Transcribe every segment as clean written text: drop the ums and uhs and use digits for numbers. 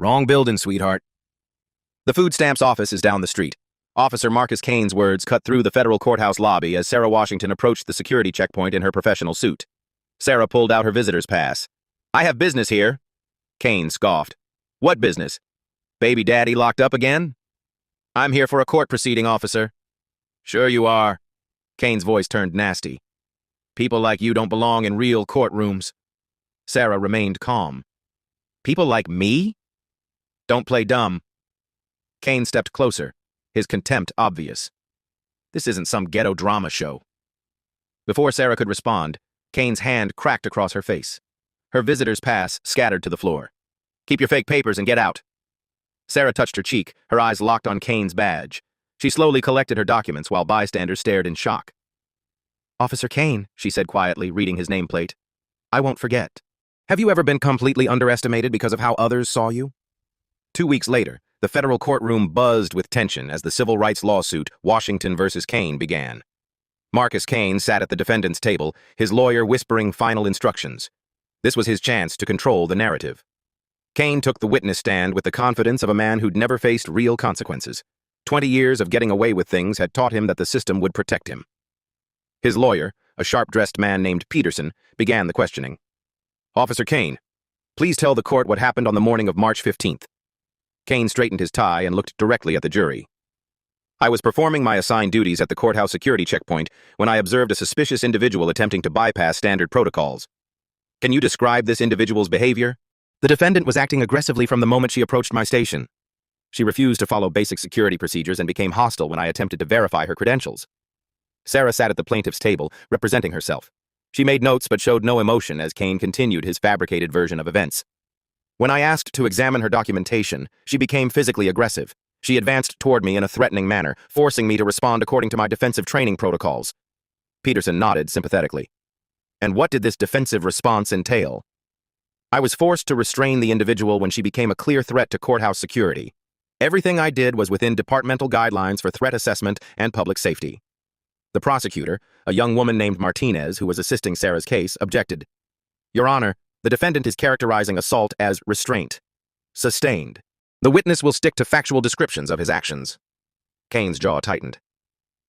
Wrong building, sweetheart. The food stamps office is down the street. Officer Marcus Kane's words cut through the federal courthouse lobby as Sarah Washington approached the security checkpoint in her professional suit. Sarah pulled out her visitor's pass. "I have business here." Kane scoffed. "What business? Baby daddy locked up again?" "I'm here for a court proceeding, officer." "Sure you are." Kane's voice turned nasty. "People like you don't belong in real courtrooms." Sarah remained calm. "People like me?" "Don't play dumb." Kane stepped closer, his contempt obvious. "This isn't some ghetto drama show." Before Sarah could respond, Kane's hand cracked across her face. Her visitor's pass scattered to the floor. "Keep your fake papers and get out." Sarah touched her cheek, her eyes locked on Kane's badge. She slowly collected her documents while bystanders stared in shock. "Officer Kane," she said quietly, reading his nameplate. "I won't forget. Have you ever been completely underestimated because of how others saw you?" 2 weeks later, the federal courtroom buzzed with tension as the civil rights lawsuit, Washington versus Kane, began. Marcus Kane sat at the defendant's table, his lawyer whispering final instructions. This was his chance to control the narrative. Kane took the witness stand with the confidence of a man who'd never faced real consequences. 20 years of getting away with things had taught him that the system would protect him. His lawyer, a sharp-dressed man named Peterson, began the questioning. "Officer Kane, please tell the court what happened on the morning of March 15th. Kane straightened his tie and looked directly at the jury. "I was performing my assigned duties at the courthouse security checkpoint when I observed a suspicious individual attempting to bypass standard protocols. Can you describe this individual's behavior?" "The defendant was acting aggressively from the moment she approached my station. She refused to follow basic security procedures and became hostile when I attempted to verify her credentials." Sarah sat at the plaintiff's table, representing herself. She made notes but showed no emotion as Kane continued his fabricated version of events. "When I asked to examine her documentation, she became physically aggressive. She advanced toward me in a threatening manner, forcing me to respond according to my defensive training protocols." Peterson nodded sympathetically. "And what did this defensive response entail?" "I was forced to restrain the individual when she became a clear threat to courthouse security. Everything I did was within departmental guidelines for threat assessment and public safety." The prosecutor, a young woman named Martinez who was assisting Sarah's case, objected. "Your Honor, the defendant is characterizing assault as restraint. Sustained. The witness will stick to factual descriptions of his actions." Kane's jaw tightened.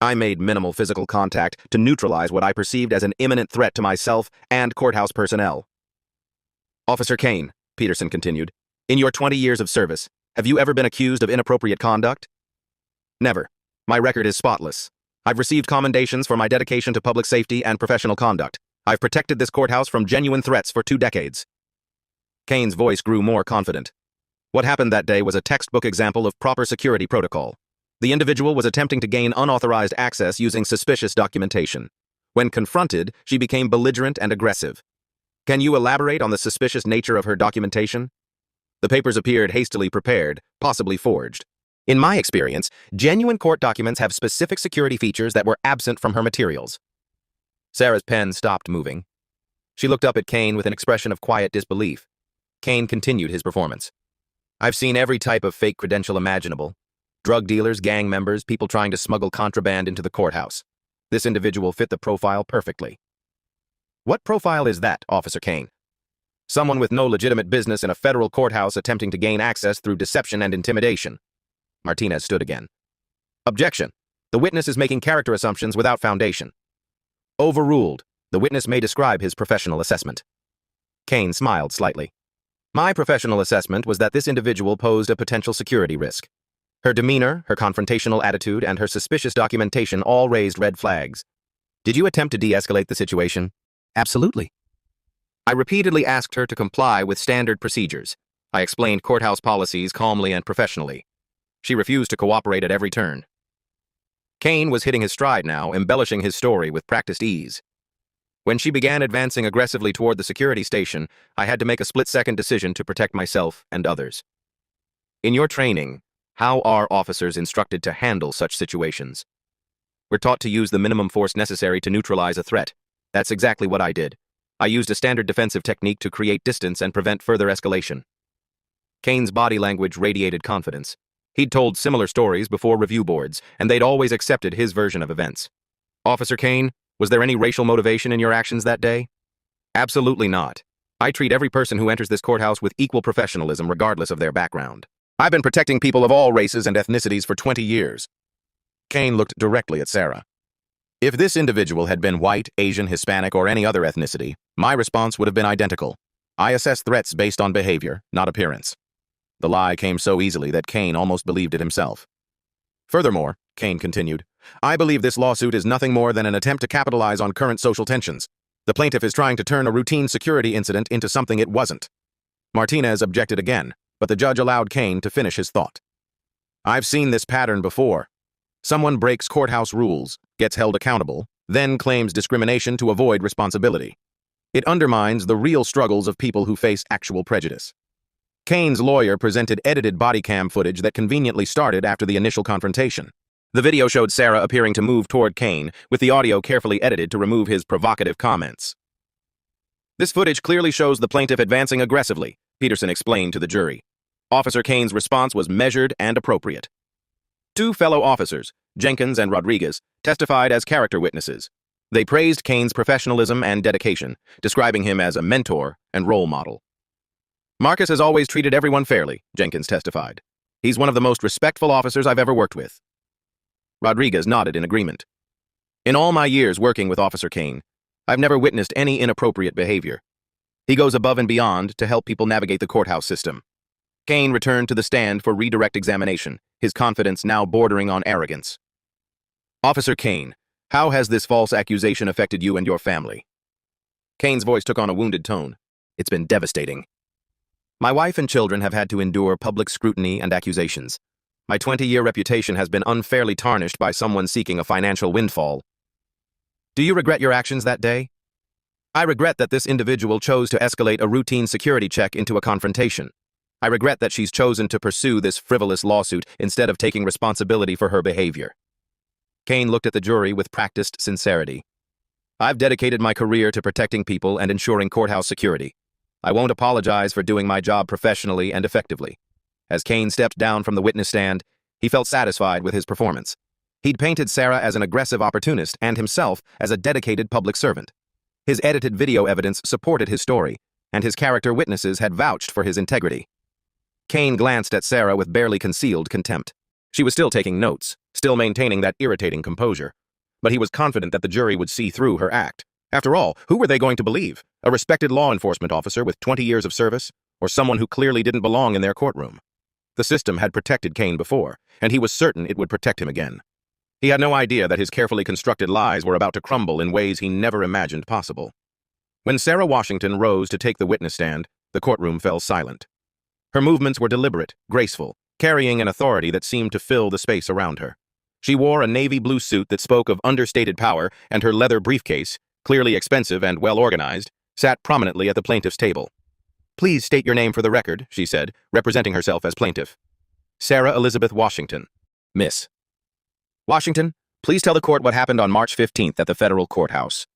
"I made minimal physical contact to neutralize what I perceived as an imminent threat to myself and courthouse personnel." "Officer Kane," Peterson continued, "in your 20 years of service, have you ever been accused of inappropriate conduct?" "Never. My record is spotless. I've received commendations for my dedication to public safety and professional conduct. I've protected this courthouse from genuine threats for 2 decades. Kane's voice grew more confident. What happened that day was a textbook example of proper security protocol. The individual was attempting to gain unauthorized access using suspicious documentation. When confronted, she became belligerent and aggressive. Can you elaborate on the suspicious nature of her documentation? The papers appeared hastily prepared, possibly forged. In my experience, genuine court documents have specific security features that were absent from her materials. Sarah's pen stopped moving. She looked up at Kane with an expression of quiet disbelief. Kane continued his performance. I've seen every type of fake credential imaginable. Drug dealers, gang members, people trying to smuggle contraband into the courthouse. This individual fit the profile perfectly. What profile is that, Officer Kane? Someone with no legitimate business in a federal courthouse attempting to gain access through deception and intimidation. Martinez stood again. Objection. The witness is making character assumptions without foundation. Overruled. The witness may describe his professional assessment. Kane smiled slightly. My professional assessment was that this individual posed a potential security risk. Her demeanor, her confrontational attitude, and her suspicious documentation all raised red flags. Did you attempt to de-escalate the situation? Absolutely. I repeatedly asked her to comply with standard procedures. I explained courthouse policies calmly and professionally. She refused to cooperate at every turn. Kane was hitting his stride now, embellishing his story with practiced ease. When she began advancing aggressively toward the security station, I had to make a split-second decision to protect myself and others. In your training, how are officers instructed to handle such situations? We're taught to use the minimum force necessary to neutralize a threat. That's exactly what I did. I used a standard defensive technique to create distance and prevent further escalation. Kane's body language radiated confidence. He'd told similar stories before review boards, and they'd always accepted his version of events. Officer Kane, was there any racial motivation in your actions that day? Absolutely not. I treat every person who enters this courthouse with equal professionalism regardless of their background. I've been protecting people of all races and ethnicities for 20 years. Kane looked directly at Sarah. If this individual had been white, Asian, Hispanic, or any other ethnicity, my response would have been identical. I assess threats based on behavior, not appearance. The lie came so easily that Kane almost believed it himself. Furthermore, Kane continued, I believe this lawsuit is nothing more than an attempt to capitalize on current social tensions. The plaintiff is trying to turn a routine security incident into something it wasn't. Martinez objected again, but the judge allowed Kane to finish his thought. I've seen this pattern before. Someone breaks courthouse rules, gets held accountable, then claims discrimination to avoid responsibility. It undermines the real struggles of people who face actual prejudice. Kane's lawyer presented edited body cam footage that conveniently started after the initial confrontation. The video showed Sarah appearing to move toward Kane, with the audio carefully edited to remove his provocative comments. This footage clearly shows the plaintiff advancing aggressively, Peterson explained to the jury. Officer Kane's response was measured and appropriate. Two fellow officers, Jenkins and Rodriguez, testified as character witnesses. They praised Kane's professionalism and dedication, describing him as a mentor and role model. Marcus has always treated everyone fairly, Jenkins testified. He's one of the most respectful officers I've ever worked with. Rodriguez nodded in agreement. In all my years working with Officer Kane, I've never witnessed any inappropriate behavior. He goes above and beyond to help people navigate the courthouse system. Kane returned to the stand for redirect examination, his confidence now bordering on arrogance. Officer Kane, how has this false accusation affected you and your family? Kane's voice took on a wounded tone. It's been devastating. My wife and children have had to endure public scrutiny and accusations. My 20-year reputation has been unfairly tarnished by someone seeking a financial windfall. Do you regret your actions that day? I regret that this individual chose to escalate a routine security check into a confrontation. I regret that she's chosen to pursue this frivolous lawsuit instead of taking responsibility for her behavior. Kane looked at the jury with practiced sincerity. I've dedicated my career to protecting people and ensuring courthouse security. I won't apologize for doing my job professionally and effectively. As Kane stepped down from the witness stand, he felt satisfied with his performance. He'd painted Sarah as an aggressive opportunist and himself as a dedicated public servant. His edited video evidence supported his story, and his character witnesses had vouched for his integrity. Kane glanced at Sarah with barely concealed contempt. She was still taking notes, still maintaining that irritating composure. But he was confident that the jury would see through her act. After all, who were they going to believe? A respected law enforcement officer with 20 years of service, or someone who clearly didn't belong in their courtroom? The system had protected Kane before, and he was certain it would protect him again. He had no idea that his carefully constructed lies were about to crumble in ways he never imagined possible. When Sarah Washington rose to take the witness stand, the courtroom fell silent. Her movements were deliberate, graceful, carrying an authority that seemed to fill the space around her. She wore a navy blue suit that spoke of understated power, and her leather briefcase, clearly expensive and well-organized, sat prominently at the plaintiff's table. Please state your name for the record, she said, representing herself as plaintiff. Sarah Elizabeth Washington. Miss Washington, please tell the court what happened on March 15th at the federal courthouse.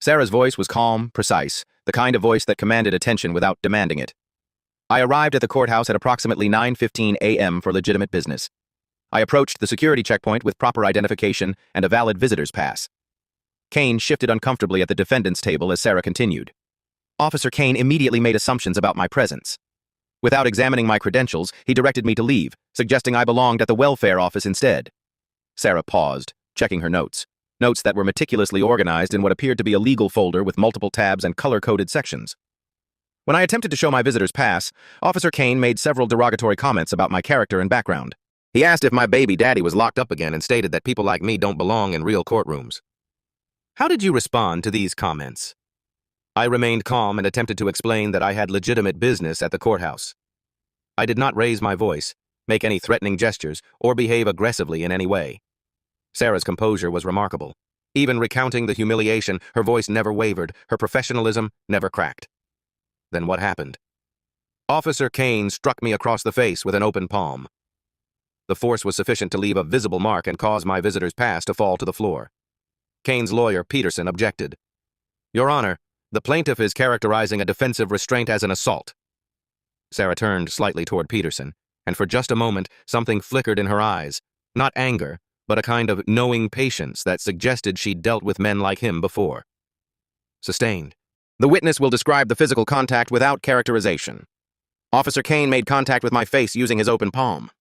Sarah's voice was calm, precise, the kind of voice that commanded attention without demanding it. I arrived at the courthouse at approximately 9:15 a.m. for legitimate business. I approached the security checkpoint with proper identification and a valid visitor's pass. Kane shifted uncomfortably at the defendant's table as Sarah continued. Officer Kane immediately made assumptions about my presence. Without examining my credentials, he directed me to leave, suggesting I belonged at the welfare office instead. Sarah paused, checking her notes. Notes that were meticulously organized in what appeared to be a legal folder with multiple tabs and color-coded sections. When I attempted to show my visitor's pass, Officer Kane made several derogatory comments about my character and background. He asked if my baby daddy was locked up again and stated that people like me don't belong in real courtrooms. How did you respond to these comments? I remained calm and attempted to explain that I had legitimate business at the courthouse. I did not raise my voice, make any threatening gestures, or behave aggressively in any way. Sarah's composure was remarkable. Even recounting the humiliation, her voice never wavered, her professionalism never cracked. Then what happened? Officer Kane struck me across the face with an open palm. The force was sufficient to leave a visible mark and cause my visitor's pass to fall to the floor. Kane's lawyer, Peterson, objected. Your Honor, the plaintiff is characterizing a defensive restraint as an assault. Sarah turned slightly toward Peterson, and for just a moment, something flickered in her eyes. Not anger, but a kind of knowing patience that suggested she'd dealt with men like him before. Sustained. The witness will describe the physical contact without characterization. Officer Kane made contact with my face using his open palm.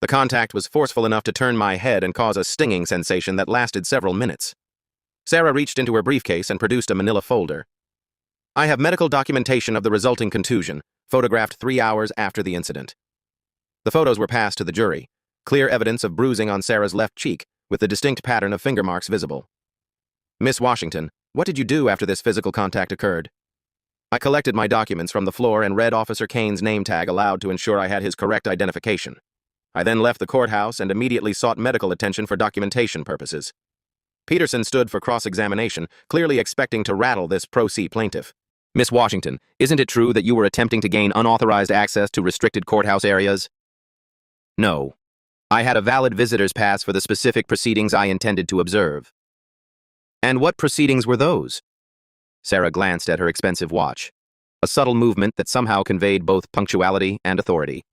The contact was forceful enough to turn my head and cause a stinging sensation that lasted several minutes. Sarah reached into her briefcase and produced a manila folder. I have medical documentation of the resulting contusion, photographed 3 hours after the incident. The photos were passed to the jury, clear evidence of bruising on Sarah's left cheek, with the distinct pattern of finger marks visible. Miss Washington, what did you do after this physical contact occurred? I collected my documents from the floor and read Officer Kane's name tag aloud to ensure I had his correct identification. I then left the courthouse and immediately sought medical attention for documentation purposes. Peterson stood for cross-examination, clearly expecting to rattle this pro se plaintiff. Miss Washington, isn't it true that you were attempting to gain unauthorized access to restricted courthouse areas? No. I had a valid visitor's pass for the specific proceedings I intended to observe. And what proceedings were those? Sarah glanced at her expensive watch, a subtle movement that somehow conveyed both punctuality and authority.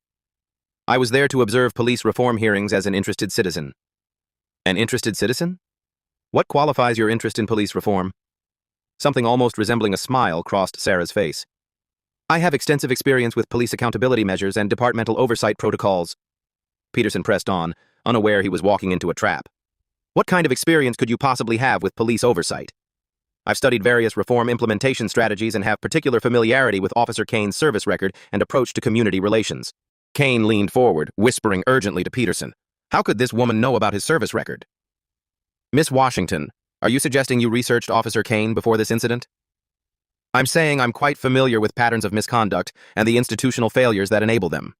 I was there to observe police reform hearings as an interested citizen. An interested citizen? What qualifies your interest in police reform? Something almost resembling a smile crossed Sarah's face. I have extensive experience with police accountability measures and departmental oversight protocols. Peterson pressed on, unaware he was walking into a trap. What kind of experience could you possibly have with police oversight? I've studied various reform implementation strategies and have particular familiarity with Officer Kane's service record and approach to community relations. Kane leaned forward, whispering urgently to Peterson. How could this woman know about his service record? Miss Washington, are you suggesting you researched Officer Kane before this incident? I'm saying I'm quite familiar with patterns of misconduct and the institutional failures that enable them.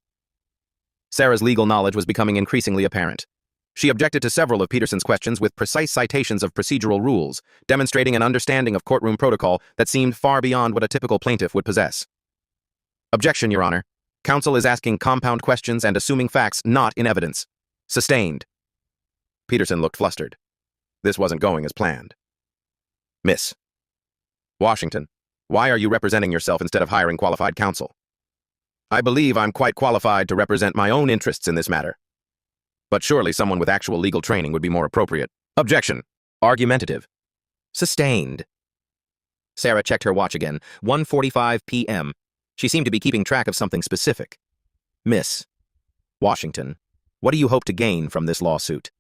Sarah's legal knowledge was becoming increasingly apparent. She objected to several of Peterson's questions with precise citations of procedural rules, demonstrating an understanding of courtroom protocol that seemed far beyond what a typical plaintiff would possess. Objection, Your Honor. Counsel is asking compound questions and assuming facts not in evidence. Sustained. Peterson looked flustered. This wasn't going as planned. Miss Washington, why are you representing yourself instead of hiring qualified counsel? I believe I'm quite qualified to represent my own interests in this matter. But surely someone with actual legal training would be more appropriate. Objection. Argumentative. Sustained. Sarah checked her watch again. 1:45 p.m. She seemed to be keeping track of something specific. Miss Washington, what do you hope to gain from this lawsuit?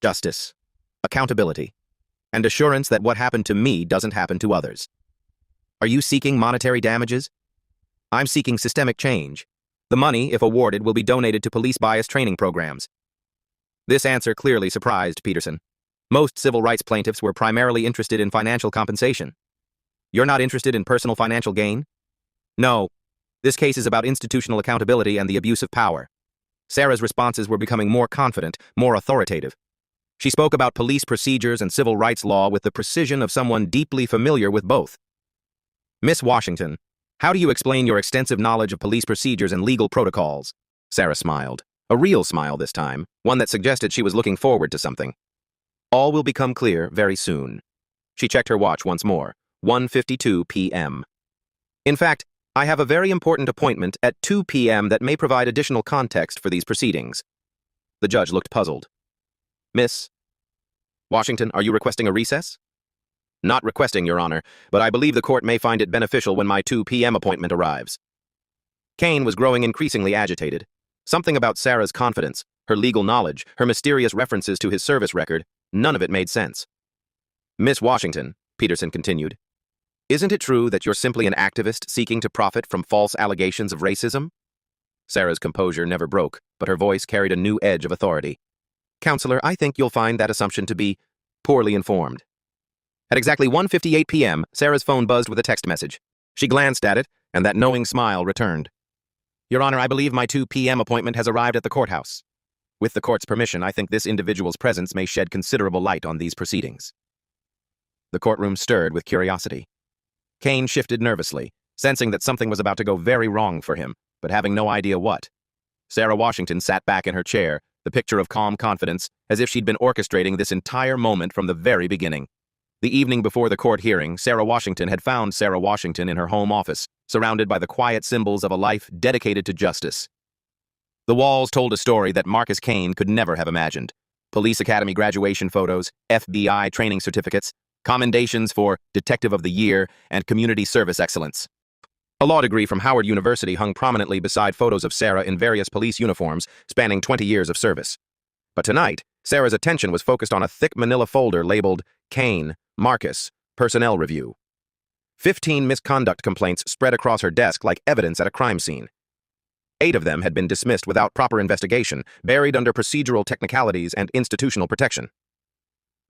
Justice, accountability, and assurance that what happened to me doesn't happen to others. Are you seeking monetary damages? I'm seeking systemic change. The money, if awarded, will be donated to police bias training programs. This answer clearly surprised Peterson. Most civil rights plaintiffs were primarily interested in financial compensation. You're not interested in personal financial gain? No. This case is about institutional accountability and the abuse of power. Sarah's responses were becoming more confident, more authoritative. She spoke about police procedures and civil rights law with the precision of someone deeply familiar with both. Miss Washington, how do you explain your extensive knowledge of police procedures and legal protocols? Sarah smiled. A real smile this time, one that suggested she was looking forward to something. All will become clear very soon. She checked her watch once more. 1:52 p.m. In fact, I have a very important appointment at 2 p.m. that may provide additional context for these proceedings. The judge looked puzzled. Miss Washington, are you requesting a recess? Not requesting, Your Honor, but I believe the court may find it beneficial when my 2 p.m. appointment arrives. Kane was growing increasingly agitated. Something about Sarah's confidence, her legal knowledge, her mysterious references to his service record, none of it made sense. Miss Washington, Peterson continued, isn't it true that you're simply an activist seeking to profit from false allegations of racism? Sarah's composure never broke, but her voice carried a new edge of authority. Counselor, I think you'll find that assumption to be poorly informed. At exactly 1:58 p.m., Sarah's phone buzzed with a text message. She glanced at it, and that knowing smile returned. Your Honor, I believe my 2 p.m. appointment has arrived at the courthouse. With the court's permission, I think this individual's presence may shed considerable light on these proceedings. The courtroom stirred with curiosity. Kane shifted nervously, sensing that something was about to go very wrong for him, but having no idea what. Sarah Washington sat back in her chair, the picture of calm confidence, as if she'd been orchestrating this entire moment from the very beginning. The evening before the court hearing, Sarah Washington had found Sarah Washington in her home office, surrounded by the quiet symbols of a life dedicated to justice. The walls told a story that Marcus Kane could never have imagined. Police academy graduation photos, FBI training certificates, commendations for Detective of the Year and Community Service Excellence. A law degree from Howard University hung prominently beside photos of Sarah in various police uniforms spanning 20 years of service. But tonight, Sarah's attention was focused on a thick manila folder labeled Kane, Marcus, Personnel Review. 15 misconduct complaints spread across her desk like evidence at a crime scene. 8 of them had been dismissed without proper investigation, buried under procedural technicalities and institutional protection.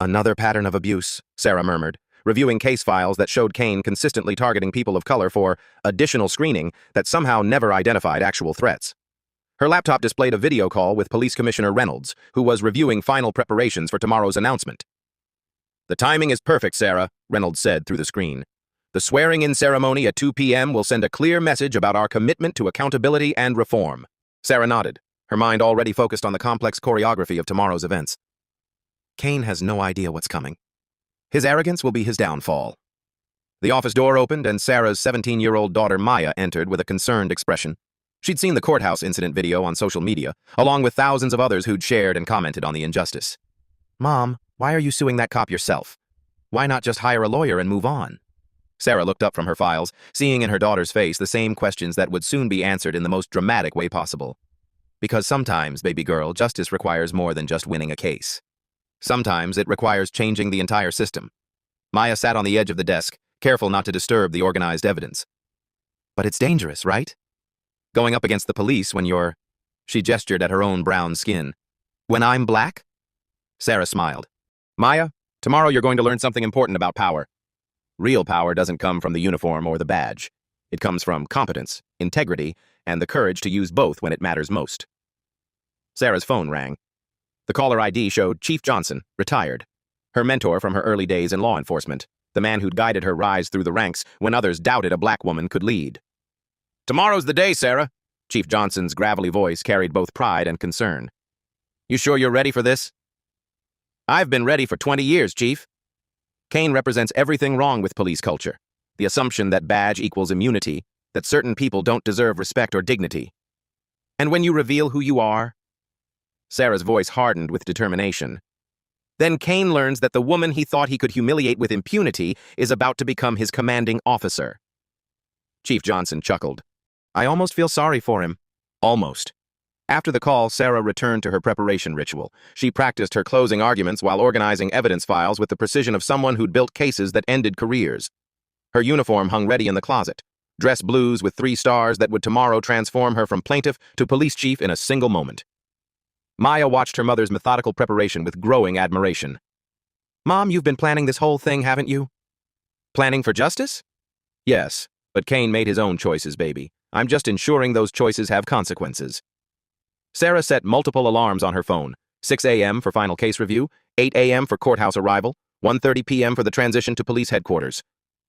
Another pattern of abuse, Sarah murmured, reviewing case files that showed Kane consistently targeting people of color for additional screening that somehow never identified actual threats. Her laptop displayed a video call with Police Commissioner Reynolds, who was reviewing final preparations for tomorrow's announcement. "The timing is perfect, Sarah," Reynolds said through the screen. "The swearing-in ceremony at 2 p.m. will send a clear message about our commitment to accountability and reform." Sarah nodded, her mind already focused on the complex choreography of tomorrow's events. Kane has no idea what's coming. His arrogance will be his downfall. The office door opened and Sarah's 17-year-old daughter Maya entered with a concerned expression. She'd seen the courthouse incident video on social media, along with thousands of others who'd shared and commented on the injustice. "Mom, why are you suing that cop yourself? Why not just hire a lawyer and move on?" Sarah looked up from her files, seeing in her daughter's face the same questions that would soon be answered in the most dramatic way possible. Because sometimes, baby girl, justice requires more than just winning a case. Sometimes it requires changing the entire system. Maya sat on the edge of the desk, careful not to disturb the organized evidence. "But it's dangerous, right? Going up against the police when you're..." She gestured at her own brown skin. "When I'm black?" Sarah smiled. "Maya, tomorrow you're going to learn something important about power. Real power doesn't come from the uniform or the badge. It comes from competence, integrity, and the courage to use both when it matters most." Sarah's phone rang. The caller ID showed Chief Johnson, retired, her mentor from her early days in law enforcement, the man who'd guided her rise through the ranks when others doubted a black woman could lead. "Tomorrow's the day, Sarah." Chief Johnson's gravelly voice carried both pride and concern. "You sure you're ready for this?" "I've been ready for 20 years, Chief." Kane represents everything wrong with police culture. The assumption that badge equals immunity, that certain people don't deserve respect or dignity. "And when you reveal who you are..." Sarah's voice hardened with determination. "Then Kane learns that the woman he thought he could humiliate with impunity is about to become his commanding officer." Chief Johnson chuckled. "I almost feel sorry for him." Almost. After the call, Sarah returned to her preparation ritual. She practiced her closing arguments while organizing evidence files with the precision of someone who'd built cases that ended careers. Her uniform hung ready in the closet, dress blues with 3 stars that would tomorrow transform her from plaintiff to police chief in a single moment. Maya watched her mother's methodical preparation with growing admiration. "Mom, you've been planning this whole thing, haven't you?" "Planning for justice?" "Yes, but Kane made his own choices, baby. I'm just ensuring those choices have consequences." Sarah set multiple alarms on her phone. 6 a.m. for final case review, 8 a.m. for courthouse arrival, 1:30 p.m. for the transition to police headquarters.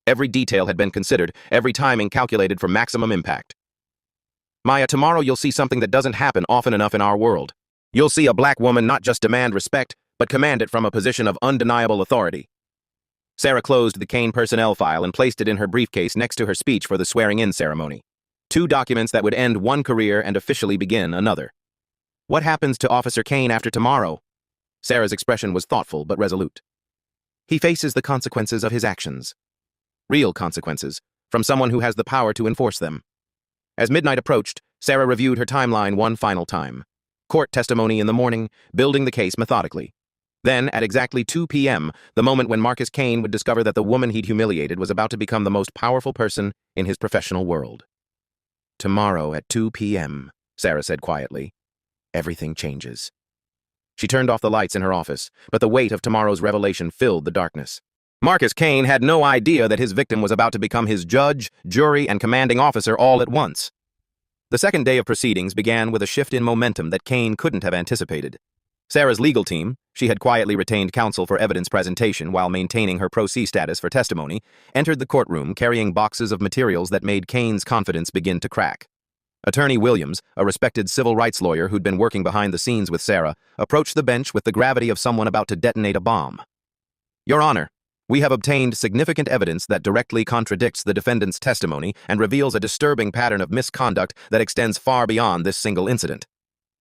Every detail had been considered, every timing calculated for maximum impact. "Maya, tomorrow you'll see something that doesn't happen often enough in our world. You'll see a black woman not just demand respect, but command it from a position of undeniable authority." Sarah closed the Kane personnel file and placed it in her briefcase next to her speech for the swearing-in ceremony. 2 documents that would end one career and officially begin another. "What happens to Officer Kane after tomorrow?" Sarah's expression was thoughtful but resolute. "He faces the consequences of his actions. Real consequences, from someone who has the power to enforce them." As midnight approached, Sarah reviewed her timeline one final time. Court testimony in the morning, building the case methodically. Then, at exactly 2 p.m., the moment when Marcus Kane would discover that the woman he'd humiliated was about to become the most powerful person in his professional world. "Tomorrow at 2 p.m., Sarah said quietly, "everything changes." She turned off the lights in her office, but the weight of tomorrow's revelation filled the darkness. Marcus Kane had no idea that his victim was about to become his judge, jury, and commanding officer all at once. The second day of proceedings began with a shift in momentum that Kane couldn't have anticipated. Sarah's legal team, she had quietly retained counsel for evidence presentation while maintaining her pro se status for testimony, entered the courtroom carrying boxes of materials that made Kane's confidence begin to crack. Attorney Williams, a respected civil rights lawyer who'd been working behind the scenes with Sarah, approached the bench with the gravity of someone about to detonate a bomb. "Your Honor, we have obtained significant evidence that directly contradicts the defendant's testimony and reveals a disturbing pattern of misconduct that extends far beyond this single incident."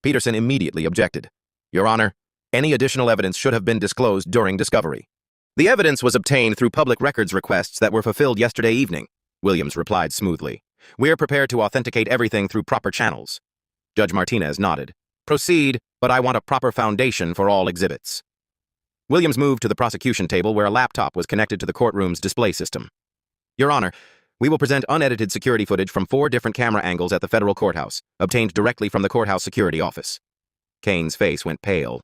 Peterson immediately objected. "Your Honor, any additional evidence should have been disclosed during discovery." The evidence was obtained through public records requests that were fulfilled yesterday evening, Williams replied smoothly. We're prepared to authenticate everything through proper channels. Judge Martinez nodded. Proceed, but I want a proper foundation for all exhibits. Williams moved to the prosecution table where a laptop was connected to the courtroom's display system. Your Honor, we will present unedited security footage from 4 different camera angles at the federal courthouse, obtained directly from the courthouse security office. Kane's face went pale.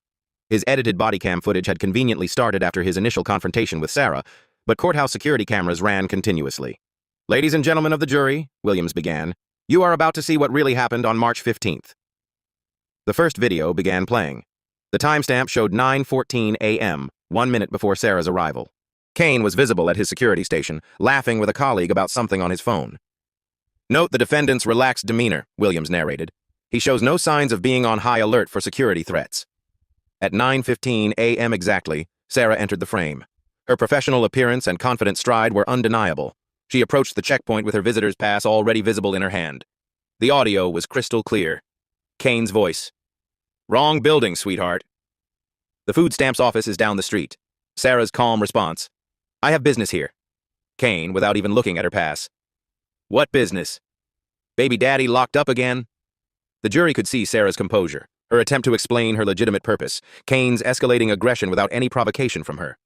His edited body cam footage had conveniently started after his initial confrontation with Sarah, but courthouse security cameras ran continuously. Ladies and gentlemen of the jury, Williams began, you are about to see what really happened on March 15th. The first video began playing. The timestamp showed 9:14 a.m., 1 minute before Sarah's arrival. Kane was visible at his security station, laughing with a colleague about something on his phone. Note the defendant's relaxed demeanor, Williams narrated. He shows no signs of being on high alert for security threats. At 9:15 a.m. exactly, Sarah entered the frame. Her professional appearance and confident stride were undeniable. She approached the checkpoint with her visitor's pass already visible in her hand. The audio was crystal clear. Kane's voice. Wrong building, sweetheart. The food stamps office is down the street. Sarah's calm response. I have business here. Kane, without even looking at her pass. What business? Baby daddy locked up again? The jury could see Sarah's composure, her attempt to explain her legitimate purpose, Kane's escalating aggression without any provocation from her.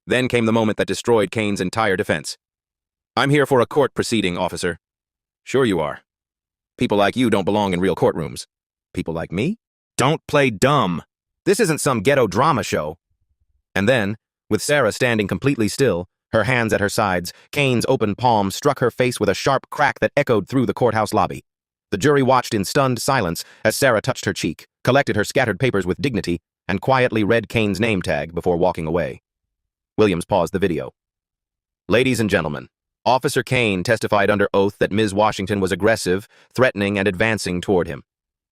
Then came the moment that destroyed Kane's entire defense. I'm here for a court proceeding, officer. Sure you are. People like you don't belong in real courtrooms. People like me? Don't play dumb. This isn't some ghetto drama show. And then, with Sarah standing completely still, her hands at her sides, Kane's open palm struck her face with a sharp crack that echoed through the courthouse lobby. The jury watched in stunned silence as Sarah touched her cheek, collected her scattered papers with dignity, and quietly read Kane's name tag before walking away. Williams paused the video. Ladies and gentlemen, Officer Kane testified under oath that Ms. Washington was aggressive, threatening, and advancing toward him.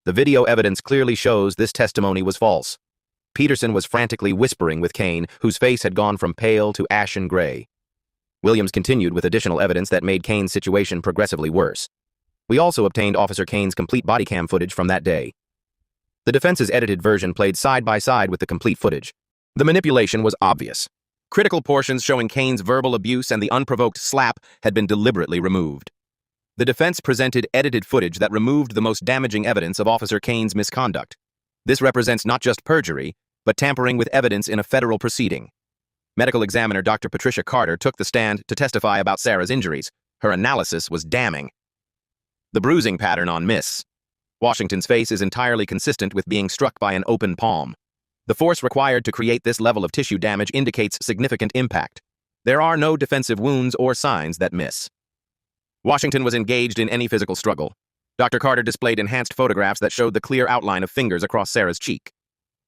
The video evidence clearly shows this testimony was false. Peterson was frantically whispering with Kane, whose face had gone from pale to ashen gray. Williams continued with additional evidence that made Kane's situation progressively worse. We also obtained Officer Kane's complete body cam footage from that day. The defense's edited version played side by side with the complete footage. The manipulation was obvious. Critical portions showing Kane's verbal abuse and the unprovoked slap had been deliberately removed. The defense presented edited footage that removed the most damaging evidence of Officer Kane's misconduct. This represents not just perjury, but tampering with evidence in a federal proceeding. Medical examiner Dr. Patricia Carter took the stand to testify about Sarah's injuries. Her analysis was damning. The bruising pattern on Miss Washington's face is entirely consistent with being struck by an open palm. The force required to create this level of tissue damage indicates significant impact. There are no defensive wounds or signs that Miss Washington was engaged in any physical struggle. Dr. Carter displayed enhanced photographs that showed the clear outline of fingers across Sarah's cheek.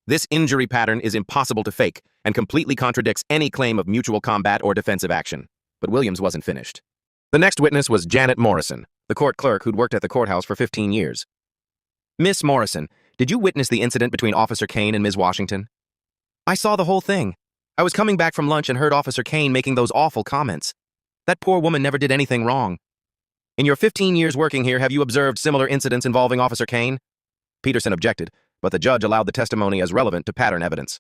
This injury pattern is impossible to fake and completely contradicts any claim of mutual combat or defensive action. But Williams wasn't finished. The next witness was Janet Morrison, the court clerk who'd worked at the courthouse for 15 years. Miss Morrison, did you witness the incident between Officer Kane and Ms. Washington? I saw the whole thing. I was coming back from lunch and heard Officer Kane making those awful comments. That poor woman never did anything wrong. In your 15 years working here, have you observed similar incidents involving Officer Kane? Peterson objected, but the judge allowed the testimony as relevant to pattern evidence.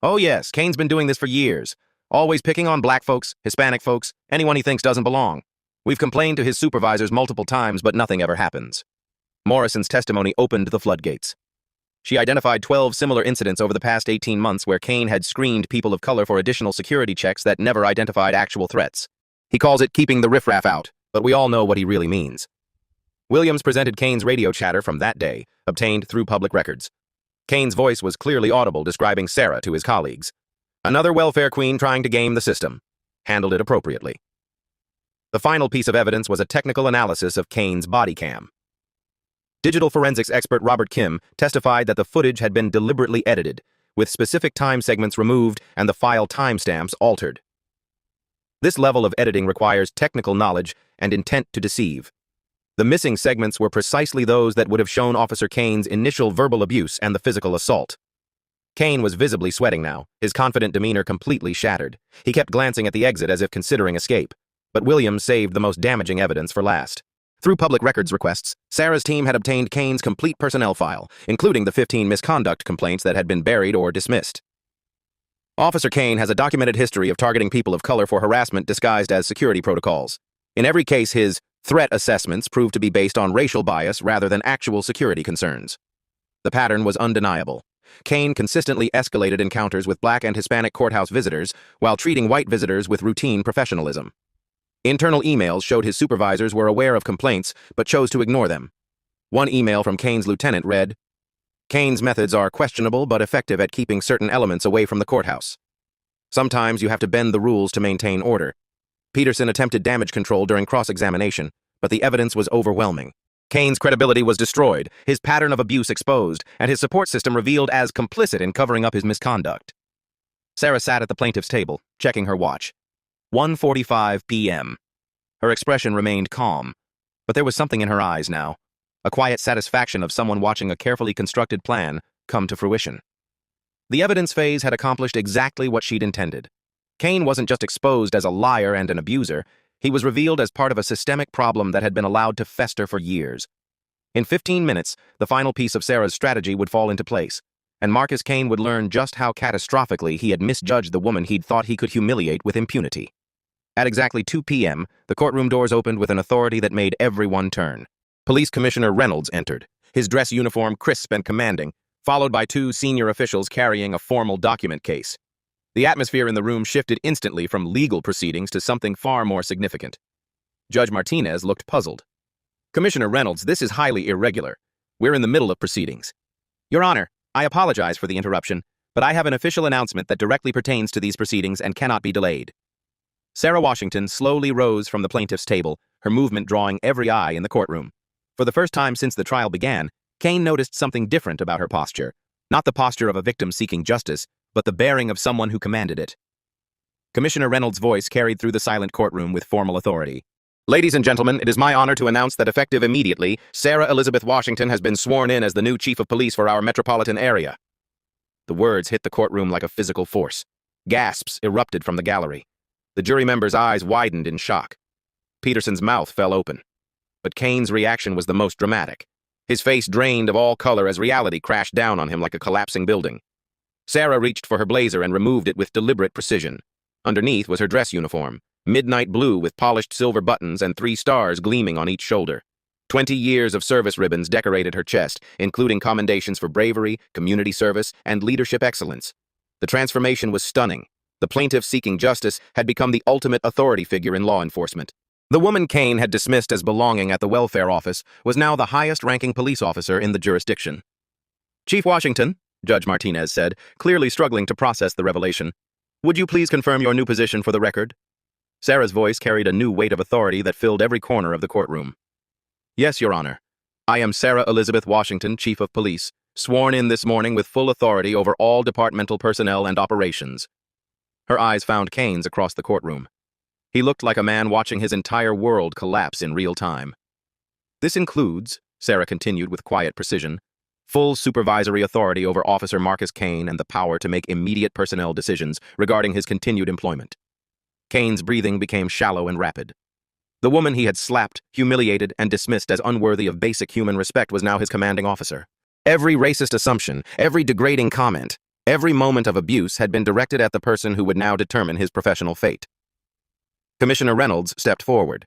Oh yes, Kane's been doing this for years, always picking on black folks, Hispanic folks, anyone he thinks doesn't belong. We've complained to his supervisors multiple times, but nothing ever happens. Morrison's testimony opened the floodgates. She identified 12 similar incidents over the past 18 months where Kane had screened people of color for additional security checks that never identified actual threats. He calls it keeping the riffraff out, but we all know what he really means. Williams presented Kane's radio chatter from that day, obtained through public records. Kane's voice was clearly audible describing Sarah to his colleagues. Another welfare queen trying to game the system. Handled it appropriately. The final piece of evidence was a technical analysis of Kane's body cam. Digital forensics expert Robert Kim testified that the footage had been deliberately edited, with specific time segments removed and the file timestamps altered. This level of editing requires technical knowledge and intent to deceive. The missing segments were precisely those that would have shown Officer Kane's initial verbal abuse and the physical assault. Kane was visibly sweating now, his confident demeanor completely shattered. He kept glancing at the exit as if considering escape. But Williams saved the most damaging evidence for last. Through public records requests, Sarah's team had obtained Kane's complete personnel file, including the 15 misconduct complaints that had been buried or dismissed. Officer Kane has a documented history of targeting people of color for harassment disguised as security protocols. In every case, his threat assessments proved to be based on racial bias rather than actual security concerns. The pattern was undeniable. Kane consistently escalated encounters with Black and Hispanic courthouse visitors while treating white visitors with routine professionalism. Internal emails showed his supervisors were aware of complaints but chose to ignore them. One email from Kane's lieutenant read, "Kane's methods are questionable but effective at keeping certain elements away from the courthouse. Sometimes you have to bend the rules to maintain order." Peterson attempted damage control during cross-examination, but the evidence was overwhelming. Kane's credibility was destroyed, his pattern of abuse exposed, and his support system revealed as complicit in covering up his misconduct. Sarah sat at the plaintiff's table, checking her watch. 1:45 p.m. Her expression remained calm, but there was something in her eyes now, a quiet satisfaction of someone watching a carefully constructed plan come to fruition. The evidence phase had accomplished exactly what she'd intended. Kane wasn't just exposed as a liar and an abuser, he was revealed as part of a systemic problem that had been allowed to fester for years. In 15 minutes, the final piece of Sarah's strategy would fall into place, and Marcus Kane would learn just how catastrophically he had misjudged the woman he'd thought he could humiliate with impunity. At exactly 2 p.m., the courtroom doors opened with an authority that made everyone turn. Police Commissioner Reynolds entered, his dress uniform crisp and commanding, followed by two senior officials carrying a formal document case. The atmosphere in the room shifted instantly from legal proceedings to something far more significant. Judge Martinez looked puzzled. "Commissioner Reynolds, this is highly irregular. We're in the middle of proceedings." "Your Honor, I apologize for the interruption, but I have an official announcement that directly pertains to these proceedings and cannot be delayed." Sarah Washington slowly rose from the plaintiff's table, her movement drawing every eye in the courtroom. For the first time since the trial began, Kane noticed something different about her posture. Not the posture of a victim seeking justice, but the bearing of someone who commanded it. Commissioner Reynolds' voice carried through the silent courtroom with formal authority. "Ladies and gentlemen, it is my honor to announce that effective immediately, Sarah Elizabeth Washington has been sworn in as the new chief of police for our metropolitan area." The words hit the courtroom like a physical force. Gasps erupted from the gallery. The jury members' eyes widened in shock. Peterson's mouth fell open. But Kane's reaction was the most dramatic. His face drained of all color as reality crashed down on him like a collapsing building. Sarah reached for her blazer and removed it with deliberate precision. Underneath was her dress uniform, midnight blue with polished silver buttons and 3 stars gleaming on each shoulder. 20 years of service ribbons decorated her chest, including commendations for bravery, community service, and leadership excellence. The transformation was stunning. The plaintiff seeking justice had become the ultimate authority figure in law enforcement. The woman Kane had dismissed as belonging at the welfare office was now the highest-ranking police officer in the jurisdiction. "Chief Washington," Judge Martinez said, clearly struggling to process the revelation, "would you please confirm your new position for the record?" Sarah's voice carried a new weight of authority that filled every corner of the courtroom. "Yes, Your Honor. I am Sarah Elizabeth Washington, Chief of Police, sworn in this morning with full authority over all departmental personnel and operations." Her eyes found Kane's across the courtroom. He looked like a man watching his entire world collapse in real time. "This includes," Sarah continued with quiet precision, "full supervisory authority over Officer Marcus Kane and the power to make immediate personnel decisions regarding his continued employment." Kane's breathing became shallow and rapid. The woman he had slapped, humiliated, and dismissed as unworthy of basic human respect was now his commanding officer. Every racist assumption, every degrading comment, every moment of abuse had been directed at the person who would now determine his professional fate. Commissioner Reynolds stepped forward.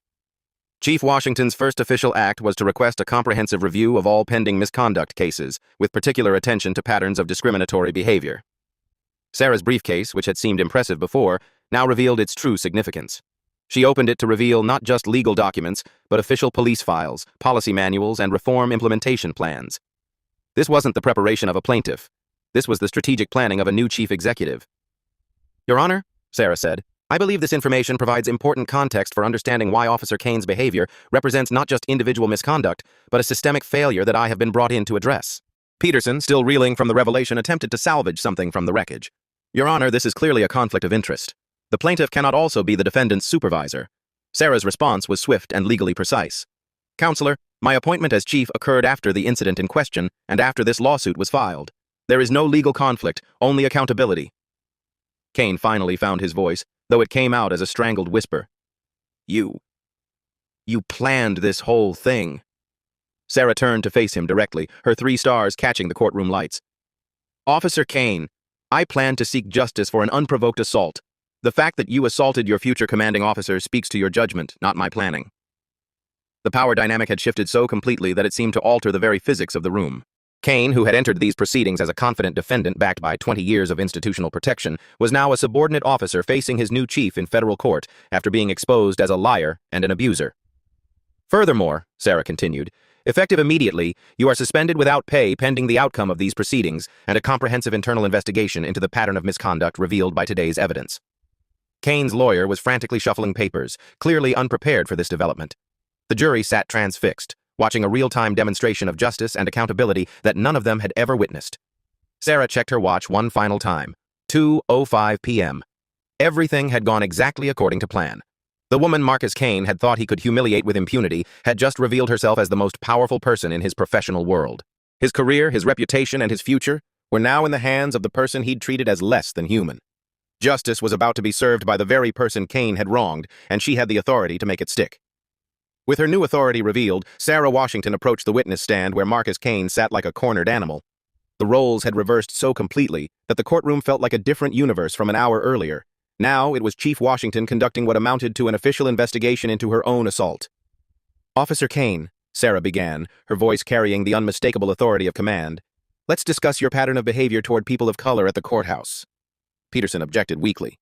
Chief Washington's first official act was to request a comprehensive review of all pending misconduct cases, with particular attention to patterns of discriminatory behavior. Sarah's briefcase, which had seemed impressive before, now revealed its true significance. She opened it to reveal not just legal documents, but official police files, policy manuals, and reform implementation plans. This wasn't the preparation of a plaintiff. This was the strategic planning of a new chief executive. "Your Honor," Sarah said, "I believe this information provides important context for understanding why Officer Kane's behavior represents not just individual misconduct, but a systemic failure that I have been brought in to address." Peterson, still reeling from the revelation, attempted to salvage something from the wreckage. "Your Honor, this is clearly a conflict of interest. The plaintiff cannot also be the defendant's supervisor." Sarah's response was swift and legally precise. "Counselor, my appointment as chief occurred after the incident in question and after this lawsuit was filed. There is no legal conflict, only accountability." Kane finally found his voice, though it came out as a strangled whisper. You planned this whole thing." Sarah turned to face him directly, her 3 stars catching the courtroom lights. "Officer Kane, I plan to seek justice for an unprovoked assault. The fact that you assaulted your future commanding officer speaks to your judgment, not my planning." The power dynamic had shifted so completely that it seemed to alter the very physics of the room. Kane, who had entered these proceedings as a confident defendant backed by 20 years of institutional protection, was now a subordinate officer facing his new chief in federal court after being exposed as a liar and an abuser. "Furthermore," Sarah continued, "effective immediately, you are suspended without pay pending the outcome of these proceedings and a comprehensive internal investigation into the pattern of misconduct revealed by today's evidence." Kane's lawyer was frantically shuffling papers, clearly unprepared for this development. The jury sat transfixed, watching a real-time demonstration of justice and accountability that none of them had ever witnessed. Sarah checked her watch one final time. 2:05 p.m. Everything had gone exactly according to plan. The woman Marcus Kane had thought he could humiliate with impunity had just revealed herself as the most powerful person in his professional world. His career, his reputation, and his future were now in the hands of the person he'd treated as less than human. Justice was about to be served by the very person Kane had wronged, and she had the authority to make it stick. With her new authority revealed, Sarah Washington approached the witness stand where Marcus Kane sat like a cornered animal. The roles had reversed so completely that the courtroom felt like a different universe from an hour earlier. Now it was Chief Washington conducting what amounted to an official investigation into her own assault. "Officer Kane," Sarah began, her voice carrying the unmistakable authority of command, "let's discuss your pattern of behavior toward people of color at the courthouse." Peterson objected weakly.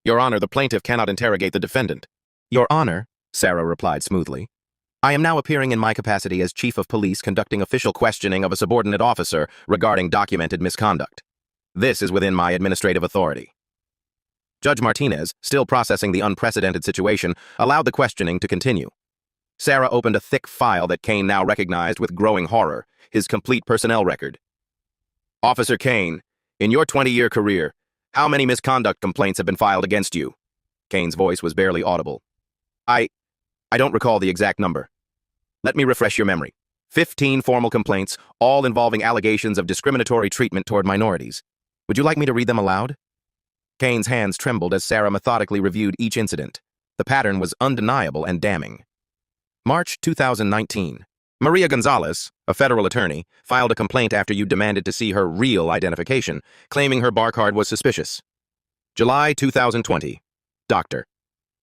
"Your Honor, the plaintiff cannot interrogate the defendant." "Your Honor," Sarah replied smoothly, "I am now appearing in my capacity as Chief of Police conducting official questioning of a subordinate officer regarding documented misconduct. This is within my administrative authority." Judge Martinez, still processing the unprecedented situation, allowed the questioning to continue. Sarah opened a thick file that Kane now recognized with growing horror, his complete personnel record. "Officer Kane, in your 20-year career, how many misconduct complaints have been filed against you?" Kane's voice was barely audible. I don't recall the exact number. Let me refresh your memory. 15 formal complaints, all involving allegations of discriminatory treatment toward minorities. Would you like me to read them aloud?" Kane's hands trembled as Sarah methodically reviewed each incident. The pattern was undeniable and damning. March 2019. Maria Gonzalez, a federal attorney, filed a complaint after you demanded to see her real identification, claiming her bar card was suspicious. July 2020. Dr.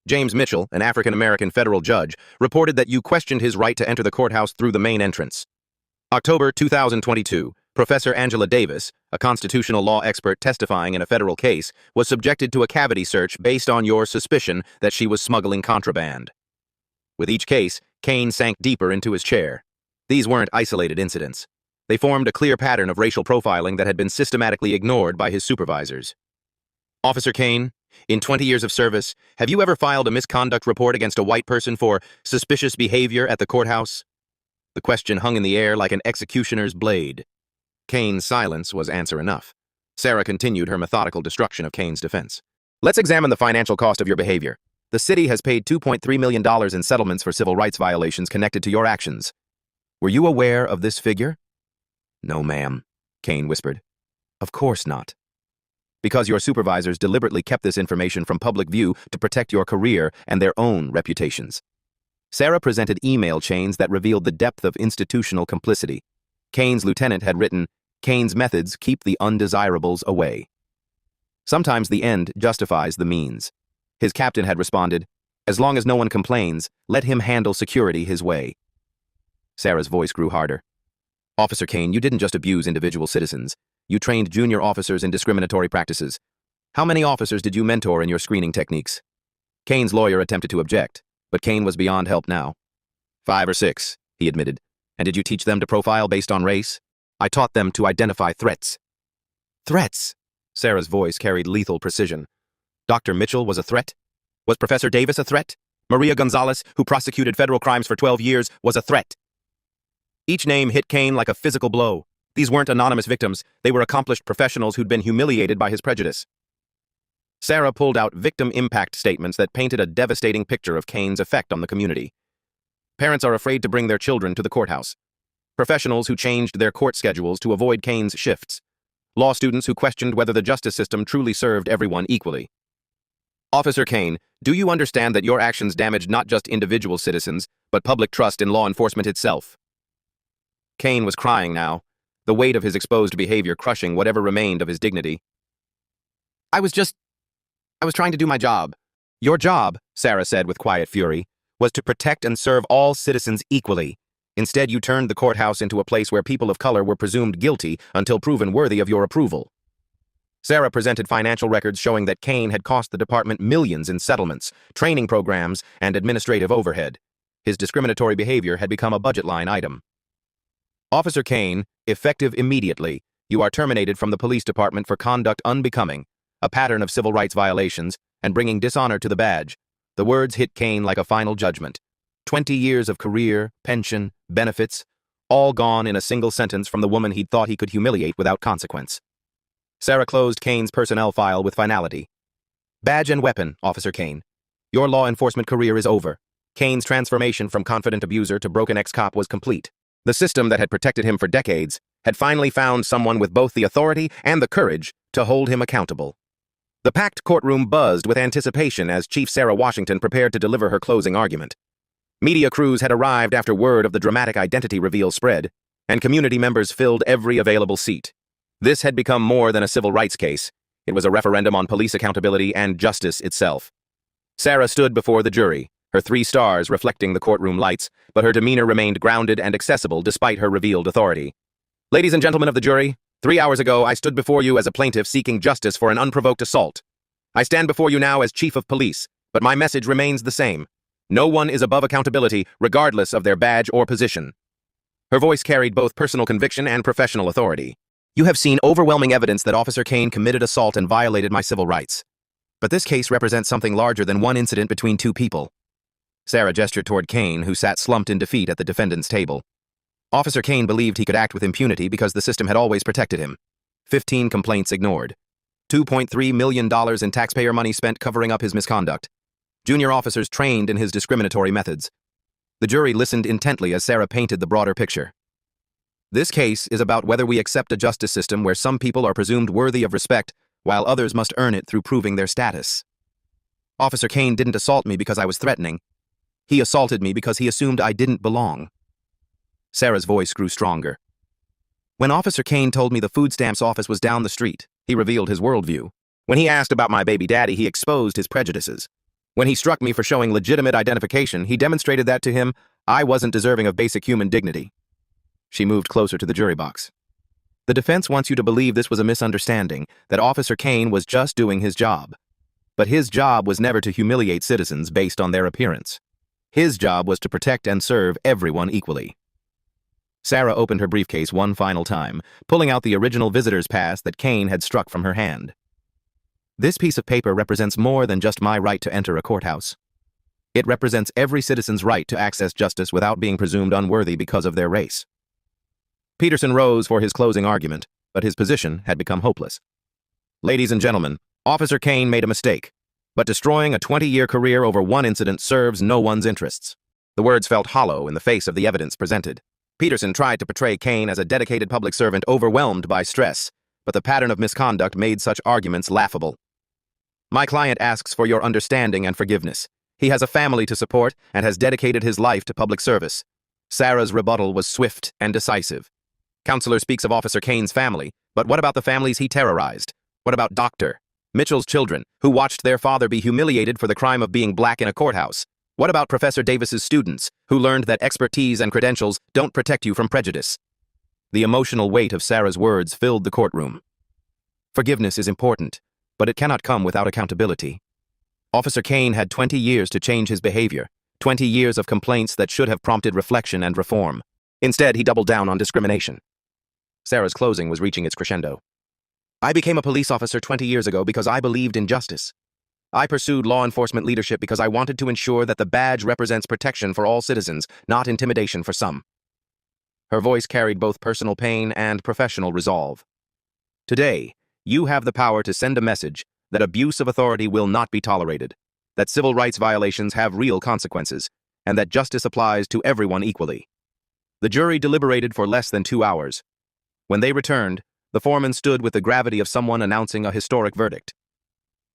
James Mitchell, an African-American federal judge, reported that you questioned his right to enter the courthouse through the main entrance. October 2022, Professor Angela Davis, a constitutional law expert testifying in a federal case, was subjected to a cavity search based on your suspicion that she was smuggling contraband. With each case, Kane sank deeper into his chair. These weren't isolated incidents. They formed a clear pattern of racial profiling that had been systematically ignored by his supervisors. "Officer Kane, in 20 years of service, have you ever filed a misconduct report against a white person for suspicious behavior at the courthouse?" The question hung in the air like an executioner's blade. Kane's silence was answer enough. Sarah continued her methodical destruction of Kane's defense. "Let's examine the financial cost of your behavior. The city has paid $2.3 million in settlements for civil rights violations connected to your actions. Were you aware of this figure?" "No, ma'am," Kane whispered. "Of course not. Because your supervisors deliberately kept this information from public view to protect your career and their own reputations." Sarah presented email chains that revealed the depth of institutional complicity. Kane's lieutenant had written, "Kane's methods keep the undesirables away." Sometimes the end justifies the means. His captain had responded, "As long as no one complains, let him handle security his way." Sarah's voice grew harder. "Officer Kane, you didn't just abuse individual citizens. You trained junior officers in discriminatory practices. How many officers did you mentor in your screening techniques?" Kane's lawyer attempted to object, but Kane was beyond help now. 5 or 6, he admitted. "And did you teach them to profile based on race?" "I taught them to identify threats." "Threats?" Sarah's voice carried lethal precision. "Dr. Mitchell was a threat? Was Professor Davis a threat? Maria Gonzalez, who prosecuted federal crimes for 12 years, was a threat?" Each name hit Kane like a physical blow. These weren't anonymous victims. They were accomplished professionals who'd been humiliated by his prejudice. Sarah pulled out victim impact statements that painted a devastating picture of Kane's effect on the community. Parents are afraid to bring their children to the courthouse. Professionals who changed their court schedules to avoid Kane's shifts. Law students who questioned whether the justice system truly served everyone equally. "Officer Kane, do you understand that your actions damaged not just individual citizens, but public trust in law enforcement itself?" Kane was crying now, the weight of his exposed behavior crushing whatever remained of his dignity. I was trying to do my job. Your job, Sarah said with quiet fury, was to protect and serve all citizens equally. Instead, you turned the courthouse into a place where people of color were presumed guilty until proven worthy of your approval. Sarah presented financial records showing that Kane had cost the department millions in settlements, training programs, and administrative overhead. His discriminatory behavior had become a budget line item. Officer Kane, effective immediately, you are terminated from the police department for conduct unbecoming, a pattern of civil rights violations, and bringing dishonor to the badge. The words hit Kane like a final judgment. 20 years of career, pension, benefits, all gone in a single sentence from the woman he'd thought he could humiliate without consequence. Sarah closed Kane's personnel file with finality. Badge and weapon, Officer Kane. Your law enforcement career is over. Kane's transformation from confident abuser to broken ex-cop was complete. The system that had protected him for decades had finally found someone with both the authority and the courage to hold him accountable. The packed courtroom buzzed with anticipation as Chief Sarah Washington prepared to deliver her closing argument. Media crews had arrived after word of the dramatic identity reveal spread, and community members filled every available seat. This had become more than a civil rights case. It was a referendum on police accountability and justice itself. Sarah stood before the jury, her 3 stars reflecting the courtroom lights, but her demeanor remained grounded and accessible despite her revealed authority. Ladies and gentlemen of the jury, 3 hours ago I stood before you as a plaintiff seeking justice for an unprovoked assault. I stand before you now as chief of police, but my message remains the same. No one is above accountability, regardless of their badge or position. Her voice carried both personal conviction and professional authority. You have seen overwhelming evidence that Officer Kane committed assault and violated my civil rights. But this case represents something larger than one incident between 2 people. Sarah gestured toward Kane, who sat slumped in defeat at the defendant's table. Officer Kane believed he could act with impunity because the system had always protected him. 15 complaints ignored. $2.3 million in taxpayer money spent covering up his misconduct. Junior officers trained in his discriminatory methods. The jury listened intently as Sarah painted the broader picture. This case is about whether we accept a justice system where some people are presumed worthy of respect, while others must earn it through proving their status. Officer Kane didn't assault me because I was threatening. He assaulted me because he assumed I didn't belong. Sarah's voice grew stronger. When Officer Kane told me the food stamps office was down the street, he revealed his worldview. When he asked about my baby daddy, he exposed his prejudices. When he struck me for showing legitimate identification, he demonstrated that to him I wasn't deserving of basic human dignity. She moved closer to the jury box. The defense wants you to believe this was a misunderstanding, that Officer Kane was just doing his job. But his job was never to humiliate citizens based on their appearance. His job was to protect and serve everyone equally. Sarah opened her briefcase one final time, pulling out the original visitor's pass that Kane had struck from her hand. This piece of paper represents more than just my right to enter a courthouse. It represents every citizen's right to access justice without being presumed unworthy because of their race. Peterson rose for his closing argument, but his position had become hopeless. Ladies and gentlemen, Officer Kane made a mistake, but destroying a 20-year career over one incident serves no one's interests. The words felt hollow in the face of the evidence presented. Peterson tried to portray Kane as a dedicated public servant overwhelmed by stress, but the pattern of misconduct made such arguments laughable. My client asks for your understanding and forgiveness. He has a family to support and has dedicated his life to public service. Sarah's rebuttal was swift and decisive. Counselor speaks of Officer Kane's family, but what about the families he terrorized? What about Dr. Mitchell's children, who watched their father be humiliated for the crime of being black in a courthouse? What about Professor Davis's students, who learned that expertise and credentials don't protect you from prejudice? The emotional weight of Sarah's words filled the courtroom. Forgiveness is important, but it cannot come without accountability. Officer Kane had 20 years to change his behavior, 20 years of complaints that should have prompted reflection and reform. Instead, he doubled down on discrimination. Sarah's closing was reaching its crescendo. I became a police officer 20 years ago because I believed in justice. I pursued law enforcement leadership because I wanted to ensure that the badge represents protection for all citizens, not intimidation for some. Her voice carried both personal pain and professional resolve. Today, you have the power to send a message that abuse of authority will not be tolerated, that civil rights violations have real consequences, and that justice applies to everyone equally. The jury deliberated for less than 2 hours. When they returned, the foreman stood with the gravity of someone announcing a historic verdict.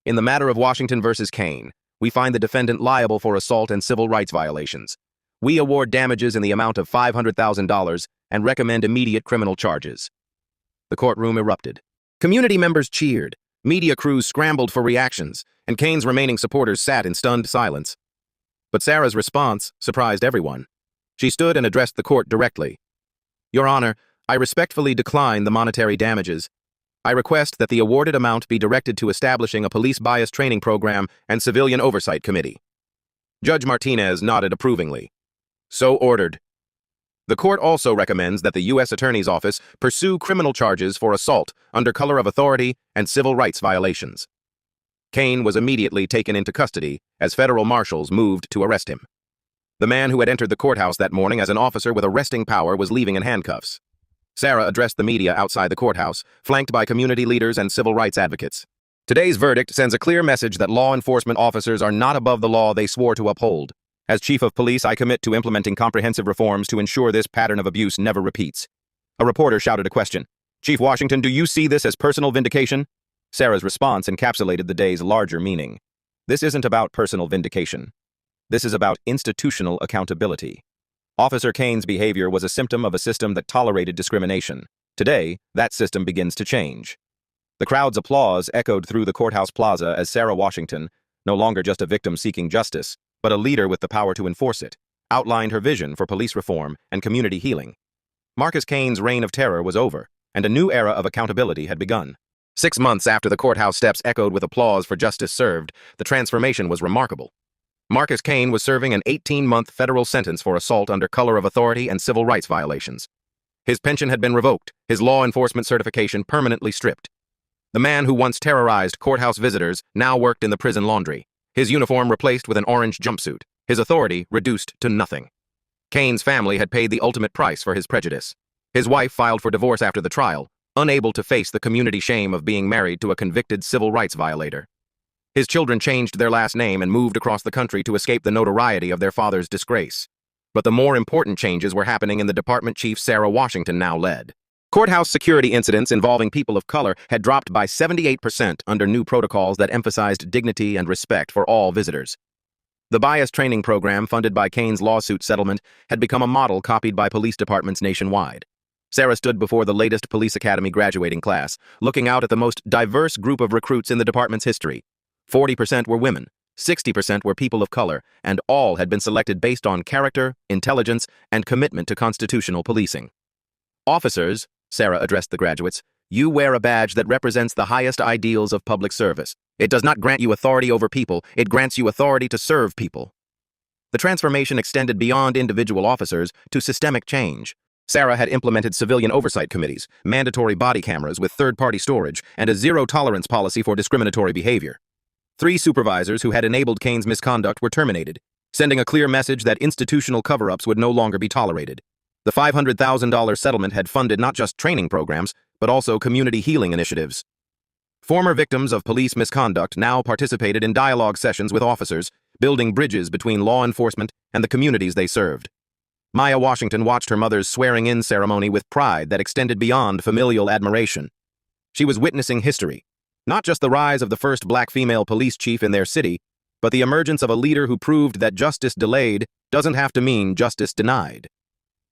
In the matter of Washington versus Kane, we find the defendant liable for assault and civil rights violations. We award damages in the amount of $500,000 and recommend immediate criminal charges. The courtroom erupted. Community members cheered. Media crews scrambled for reactions, and Kane's remaining supporters sat in stunned silence. But Sarah's response surprised everyone. She stood and addressed the court directly. "Your Honor, I respectfully decline the monetary damages. I request that the awarded amount be directed to establishing a police bias training program and civilian oversight committee." Judge Martinez nodded approvingly. "So ordered." The court also recommends that the U.S. Attorney's Office pursue criminal charges for assault under color of authority and civil rights violations. Kane was immediately taken into custody as federal marshals moved to arrest him. The man who had entered the courthouse that morning as an officer with arresting power was leaving in handcuffs. Sarah addressed the media outside the courthouse, flanked by community leaders and civil rights advocates. "Today's verdict sends a clear message that law enforcement officers are not above the law they swore to uphold. As Chief of Police, I commit to implementing comprehensive reforms to ensure this pattern of abuse never repeats." A reporter shouted a question. "Chief Washington, do you see this as personal vindication?" Sarah's response encapsulated the day's larger meaning. This isn't about personal vindication. This is about institutional accountability. Officer Kane's behavior was a symptom of a system that tolerated discrimination. Today, that system begins to change. The crowd's applause echoed through the courthouse plaza as Sarah Washington, no longer just a victim seeking justice, but a leader with the power to enforce it, outlined her vision for police reform and community healing. Marcus Kane's reign of terror was over, and a new era of accountability had begun. 6 months after the courthouse steps echoed with applause for justice served, the transformation was remarkable. Marcus Kane was serving an 18-month federal sentence for assault under color of authority and civil rights violations. His pension had been revoked, his law enforcement certification permanently stripped. The man who once terrorized courthouse visitors now worked in the prison laundry, his uniform replaced with an orange jumpsuit, his authority reduced to nothing. Kane's family had paid the ultimate price for his prejudice. His wife filed for divorce after the trial, unable to face the community shame of being married to a convicted civil rights violator. His children changed their last name and moved across the country to escape the notoriety of their father's disgrace. But the more important changes were happening in the department chief Sarah Washington now led. Courthouse security incidents involving people of color had dropped by 78% under new protocols that emphasized dignity and respect for all visitors. The bias training program funded by Kane's lawsuit settlement had become a model copied by police departments nationwide. Sarah stood before the latest police academy graduating class, looking out at the most diverse group of recruits in the department's history. 40% were women, 60% were people of color, and all had been selected based on character, intelligence, and commitment to constitutional policing. "Officers," Sarah addressed the graduates, "you wear a badge that represents the highest ideals of public service. It does not grant you authority over people, it grants you authority to serve people." The transformation extended beyond individual officers to systemic change. Sarah had implemented civilian oversight committees, mandatory body cameras with third-party storage, and a zero-tolerance policy for discriminatory behavior. 3 supervisors who had enabled Kane's misconduct were terminated, sending a clear message that institutional cover-ups would no longer be tolerated. The $500,000 settlement had funded not just training programs, but also community healing initiatives. Former victims of police misconduct now participated in dialogue sessions with officers, building bridges between law enforcement and the communities they served. Maya Washington watched her mother's swearing-in ceremony with pride that extended beyond familial admiration. She was witnessing history, not just the rise of the first black female police chief in their city, but the emergence of a leader who proved that justice delayed doesn't have to mean justice denied.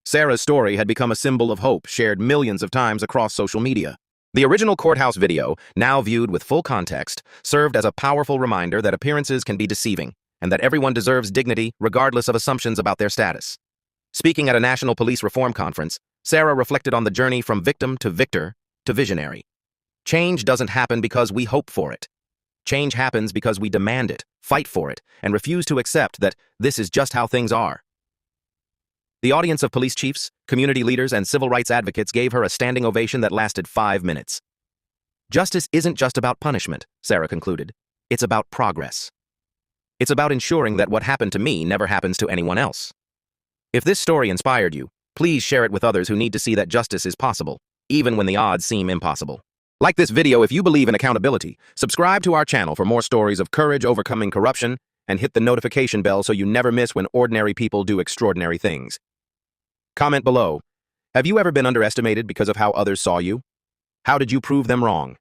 Sarah's story had become a symbol of hope shared millions of times across social media. The original courthouse video, now viewed with full context, served as a powerful reminder that appearances can be deceiving and that everyone deserves dignity regardless of assumptions about their status. Speaking at a national police reform conference, Sarah reflected on the journey from victim to victor to visionary. Change doesn't happen because we hope for it. Change happens because we demand it, fight for it, and refuse to accept that this is just how things are. The audience of police chiefs, community leaders, and civil rights advocates gave her a standing ovation that lasted 5 minutes. "Justice isn't just about punishment," Sarah concluded. "It's about progress. It's about ensuring that what happened to me never happens to anyone else." If this story inspired you, please share it with others who need to see that justice is possible, even when the odds seem impossible. Like this video if you believe in accountability, subscribe to our channel for more stories of courage overcoming corruption, and hit the notification bell so you never miss when ordinary people do extraordinary things. Comment below. Have you ever been underestimated because of how others saw you? How did you prove them wrong?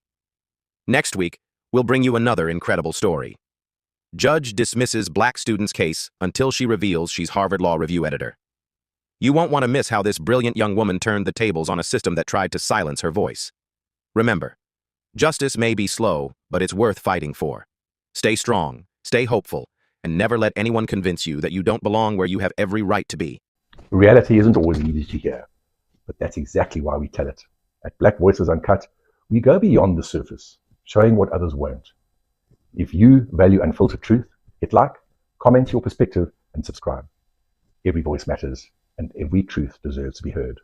Next week, we'll bring you another incredible story. Judge dismisses black student's case until she reveals she's Harvard Law Review editor. You won't want to miss how this brilliant young woman turned the tables on a system that tried to silence her voice. Remember, Justice may be slow, but it's worth fighting for. Stay strong, stay hopeful, and never let anyone convince you that you don't belong where you have every right to be. Reality isn't always easy to hear, but that's exactly why we tell it. At Black Voices Uncut, we go beyond the surface, showing what others won't. If you value unfiltered truth, hit like, comment your perspective, and subscribe. Every voice matters, and every truth deserves to be heard.